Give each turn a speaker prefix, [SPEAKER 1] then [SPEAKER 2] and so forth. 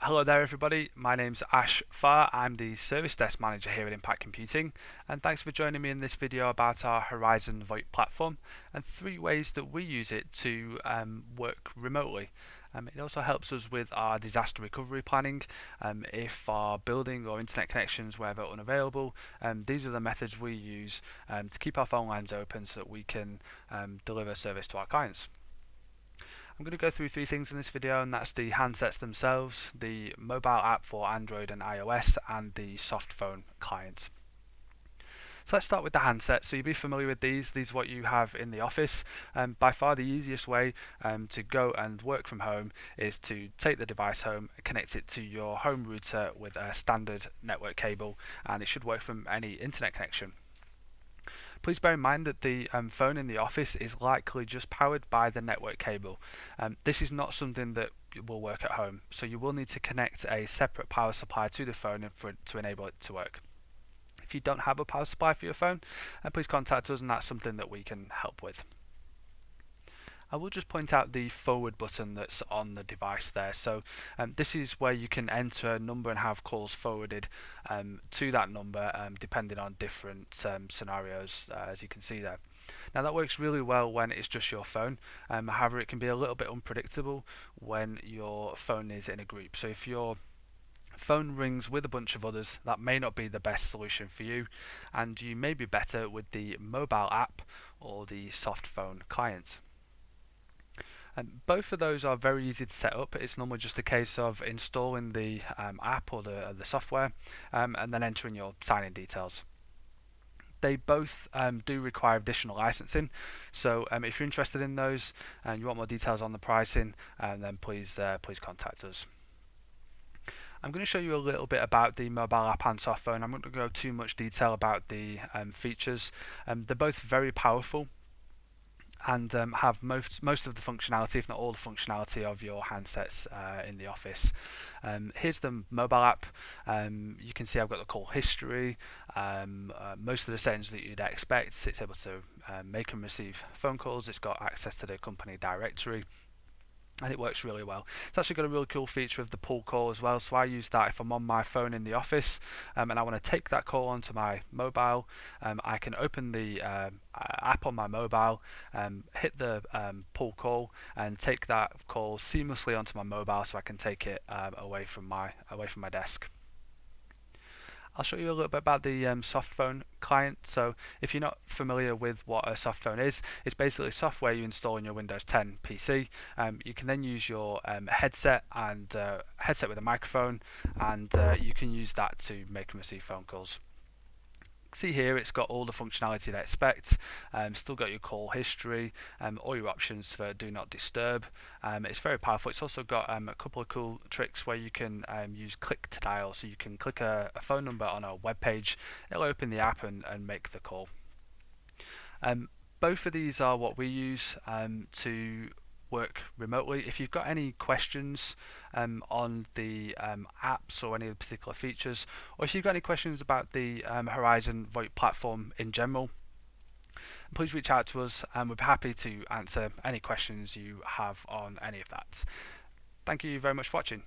[SPEAKER 1] Hello there everybody, my name's Ash Farr, I'm the Service Desk Manager here at Impact Computing, and thanks for joining me in this video about our Horizon VoIP platform and 3 ways that we use it to work remotely. It also helps us with our disaster recovery planning. If our building or internet connections were ever unavailable, these are the methods we use to keep our phone lines open so that we can deliver service to our clients. I'm going to go through 3 things in this video, and that's the handsets themselves, the mobile app for Android and iOS, and the soft phone client. So let's start with the handset. So you'll be familiar with these. These are what you have in the office. By far the easiest way to go and work from home is to take the device home, connect it to your home router with a standard network cable, and it should work from any internet connection. Please bear in mind that the phone in the office is likely just powered by the network cable. This is not something that will work at home, so you will need to connect a separate power supply to the phone to enable it to work. If you don't have a power supply for your phone, please contact us and that's something that we can help with. I will just point out the forward button that's on the device there. So this is where you can enter a number and have calls forwarded to that number depending on different scenarios, as you can see there. Now that works really well when it's just your phone. However, it can be a little bit unpredictable when your phone is in a group. So if your phone rings with a bunch of others, that may not be the best solution for you, and you may be better with the mobile app or the soft phone client. Both of those are very easy to set up. It's normally just a case of installing the app or the software and then entering your sign-in details. They both do require additional licensing, so if you're interested in those and you want more details on the pricing, then please contact us. I'm going to show you a little bit about the mobile app and soft phone. I'm not going to go too much detail about the features. They're both very powerful and have most of the functionality, if not all the functionality of your handsets in the office. Here's the mobile app. You can see I've got the call history, most of the settings that you'd expect. It's able to make and receive phone calls. It's got access to the company directory, and it works really well. It's actually got a really cool feature of the pull call as well, so I use that if I'm on my phone in the office and I want to take that call onto my mobile. I can open the app on my mobile, hit the pull call, and take that call seamlessly onto my mobile, so I can take it away from my desk. I'll show you a little bit about the soft phone client. So if you're not familiar with what a soft phone is, it's basically software you install in your Windows 10 PC. You can then use your headset with a microphone, and you can use that to make and receive phone calls. See here, it's got all the functionality you'd expect. Still got your call history, all your options for do not disturb. It's very powerful. It's also got a couple of cool tricks where you can use click to dial, so you can click a phone number on a web page, it'll open the app and make the call. Both of these are what we use to work remotely. If you've got any questions on the apps or any of the particular features, or if you've got any questions about the Horizon VoIP platform in general, please reach out to us and we'll be happy to answer any questions you have on any of that. Thank you very much for watching.